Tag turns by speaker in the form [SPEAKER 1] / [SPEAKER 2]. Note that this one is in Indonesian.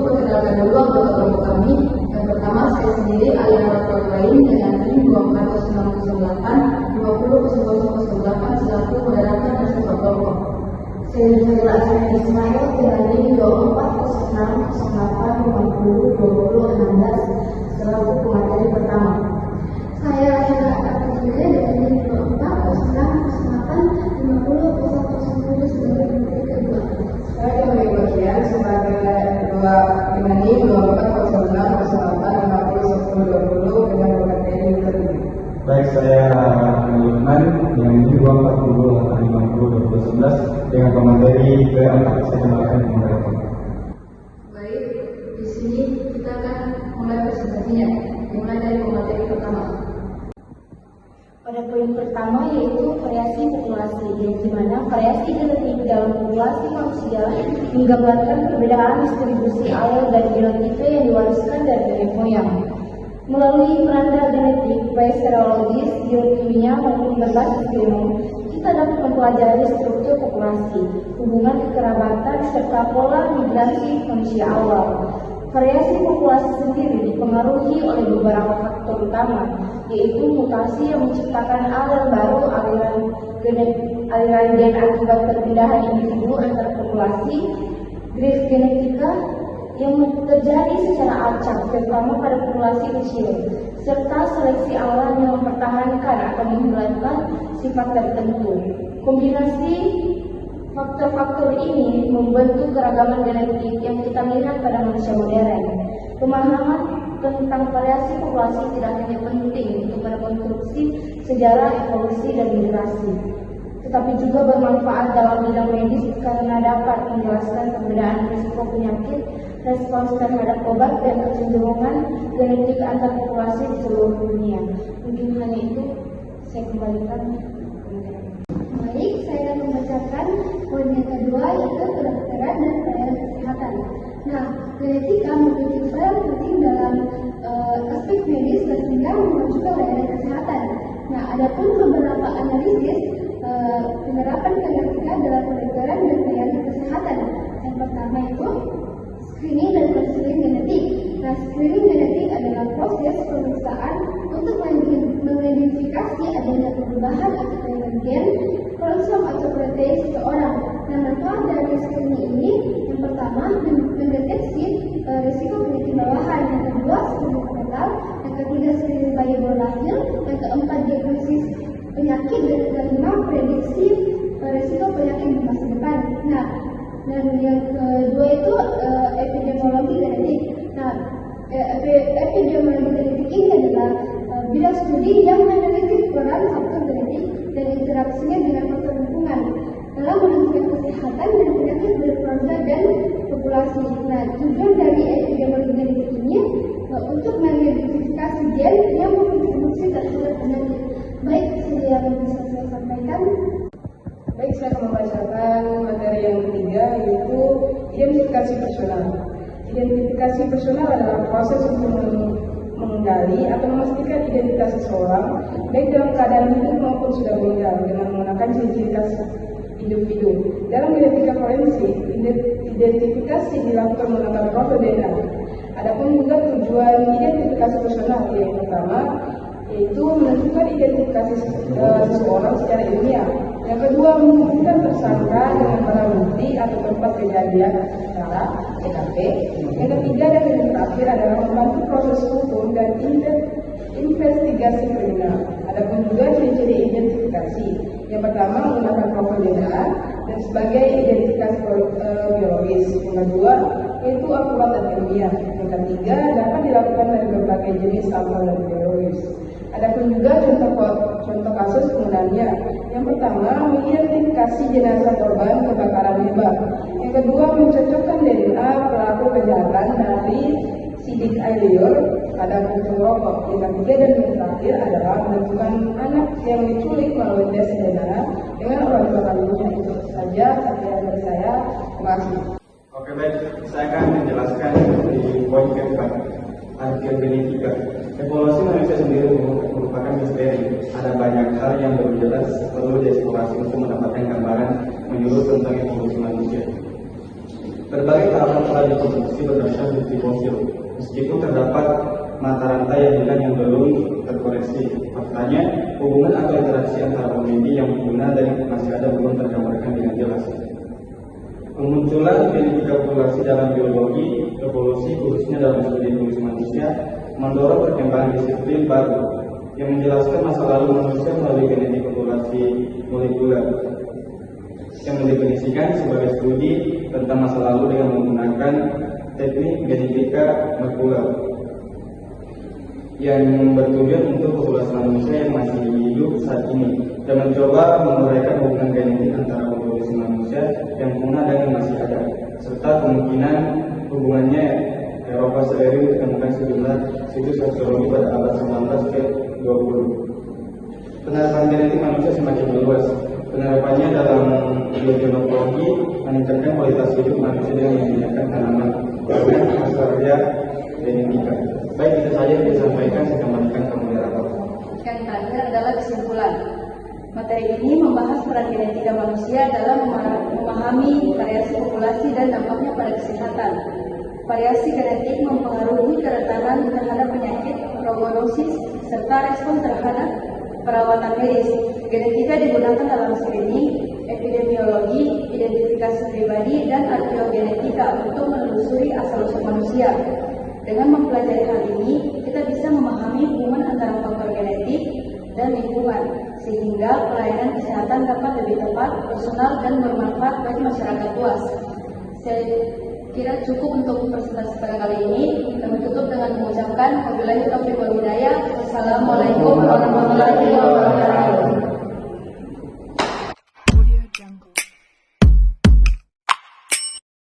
[SPEAKER 1] perkenalkan dulu anggota kelompok kami. Yang pertama, saya sendiri aliran laporan lain dengan NIM 240908 selaku moderator dan ketua kelompok.
[SPEAKER 2] Saya Nurul Azmi Ismail dengan NIM 240608502016 selaku pemateri pertama.
[SPEAKER 3] Saya Rahina Akademia dengan NIM 2406085010 sebagai pemateri kedua.
[SPEAKER 1] Saya kembali bagian sebagai ketua dengan NIM 240608501020 dengan pemateri kedua.
[SPEAKER 4] Baik, saya Lukman dengan NIM 2408502011 dengan pemateri keempat. Saya kenalkan moderator.
[SPEAKER 1] Baik, di sini kita akan mulai presentasinya. Dimulai dari pemateri pertama.
[SPEAKER 2] Pada poin pertama yaitu variasi populasi, yang dimana variasi genetik dalam populasi manusia menggambarkan perbedaan distribusi alel dan genotipe yang diwariskan dari nenek moyang. Melalui peranda genetik, baik secara logis, biokimia maupun berbasis genom, kita dapat mempelajari struktur populasi, hubungan kekerabatan, serta pola migrasi manusia awal. Variasi populasi sendiri dipengaruhi oleh beberapa faktor utama, yaitu mutasi yang menciptakan alel baru, aliran gen akibat perpindahan individu antar populasi, drift genetika yang terjadi secara acak, terutama pada populasi kecil, serta seleksi alam yang mempertahankan atau menghilangkan sifat tertentu. Kombinasi faktor-faktor ini membentuk keragaman genetik yang kita lihat pada manusia modern. Pemahaman tentang variasi populasi tidak hanya penting untuk merekonstruksi sejarah evolusi dan migrasi, tetapi juga bermanfaat dalam bidang medis karena dapat menjelaskan perbedaan risiko penyakit, respons terhadap obat, dan kecenderungan genetik antar populasi di seluruh dunia. Mungkin hanya itu, saya kembalikan.
[SPEAKER 3] Baik, saya akan membacakan poin yang kedua yaitu kedokteran dan pelayanan kesehatan. Nah, genetika memiliki peran penting dalam aspek medis sehingga memajukan layanan kesehatan. Nah, adapun beberapa analisis penerapan genetika dalam kedokteran dan pelayanan kesehatan. Yang pertama itu screening dan konseling genetik. Nah, screening genetik adalah proses pemeriksaan untuk mengidentifikasi adanya perubahan atau kelainan gen, kromosom atau protein seseorang. Nah, manfaat dari screening ini yang pertama mendeteksi risiko penyakit bawahan, yang kedua screening prenatal, yang ketiga screening bayi baru lahir, yang keempat diagnosis penyakit, dan yang kelima prediksi risiko penyakit di masa depan. Nah, dan yang kedua itu epidemiologi genetik. Nah, epidemiologi genetik ini adalah bidang studi yang meneliti peran faktor genetik dan interaksinya dengan faktor lingkungan dalam menentukan kesehatan dan penyakit berkeluarga dan populasi. Nah, tujuan dari epidemiologi genetik ini untuk mengidentifikasi gen yang berkontribusi terhadap penyakit. Baik, yang bisa saya sampaikan.
[SPEAKER 1] Baik, saya akan membacakan materi yang ketiga yaitu identifikasi personal. Identifikasi personal adalah proses untuk menggali atau memastikan identitas seseorang baik dalam keadaan hidup maupun sudah meninggal dengan menggunakan ciri-ciri khas individu. Dalam genetika forensik, identifikasi dilakukan menggunakan profil DNA. Adapun juga tujuan identifikasi personal yang pertama yaitu menentukan identifikasi seseorang secara ilmiah. Yang kedua, menghubungkan tersangka dengan barang bukti atau tempat kejadian perkara (TKP). Yang ketiga dan yang terakhir adalah membantu proses hukum dan investigasi kriminal. Adapun juga ciri-ciri identifikasi. Yang pertama, menggunakan profil DNA dan sebagai identifikasi biologis. Yang kedua, yaitu akurat dan ilmiah. Yang ketiga, dapat dilakukan dari berbagai jenis sampel dan biologis. Adapun juga contoh kasus penggunaannya. Yang pertama, mengidentifikasi jenazah korban kebakaran hebat. Yang kedua, mencocokkan DNA pelaku kejahatan dari sidik air liur pada puntung rokok. Yang ketiga dan yang terakhir adalah menentukan anak yang diculik melalui tes DNA dengan orang tua kandungnya. Itu saja sekian dari saya. Terima kasih.
[SPEAKER 4] Oke, baik, saya akan menjelaskan di poin keempat, arkeogenetika. Evolusi manusia sendiri merupakan misteri. Ada banyak hal yang belum jelas perlu dieksplorasi untuk mendapatkan gambaran menyeluruh tentang evolusi manusia. Berbagai tahapan telah dikonstruksi berdasarkan bukti fosil, meskipun terdapat mata rantai yang hilang yang belum terkoreksi. Faktanya, hubungan atau interaksi antara hominid yang punah dan masih ada belum tergambarkan dengan jelas. Kemunculan identitas populasi dalam biologi, evolusi, khususnya dalam studi evolusi manusia, mendorong perkembangan disiplin baru yang menjelaskan masa lalu manusia melalui genetik populasi molekuler, yang mendefinisikan sebagai studi tentang masa lalu dengan menggunakan teknik genetika molekuler yang bertujuan untuk populasi manusia yang masih hidup saat ini dan mencoba menguraikan hubungan genetik antara populasi manusia yang punah dan yang masih ada, serta kemungkinan hubungannya Eropa Seleri ditemukan sejumlah situs arkeologi pada abad 19 ke 20. Penerapan genetik manusia semakin luas. Penerapannya dalam biogenetik meningkatkan kualitas hidup manusia dengan menggunakan tanaman dengan karya genetika. Baik, itu saja yang disampaikan. Saya kembalikan ke moderator.
[SPEAKER 2] Yang terakhir adalah kesimpulan. Materi ini membahas peran genetika manusia dalam memahami variasi populasi dan dampaknya pada kesehatan. Variasi genetik mempengaruhi kerentanan terhadap penyakit, prognosis, serta respon terhadap perawatan medis. Genetika digunakan dalam screening, epidemiologi, identifikasi pribadi, dan arkeogenetika untuk menelusuri asal-usul manusia. Dengan mempelajari hal ini, kita bisa memahami hubungan antara faktor genetik dan lingkungan, sehingga pelayanan kesehatan dapat lebih tepat, personal, dan bermanfaat bagi masyarakat luas. Saya kira cukup untuk presentasi pada kali ini. Kami tutup dengan mengucapkan wabillahi taufiq wal hidayah. Wassalamualaikum warahmatullahi wabarakatuh.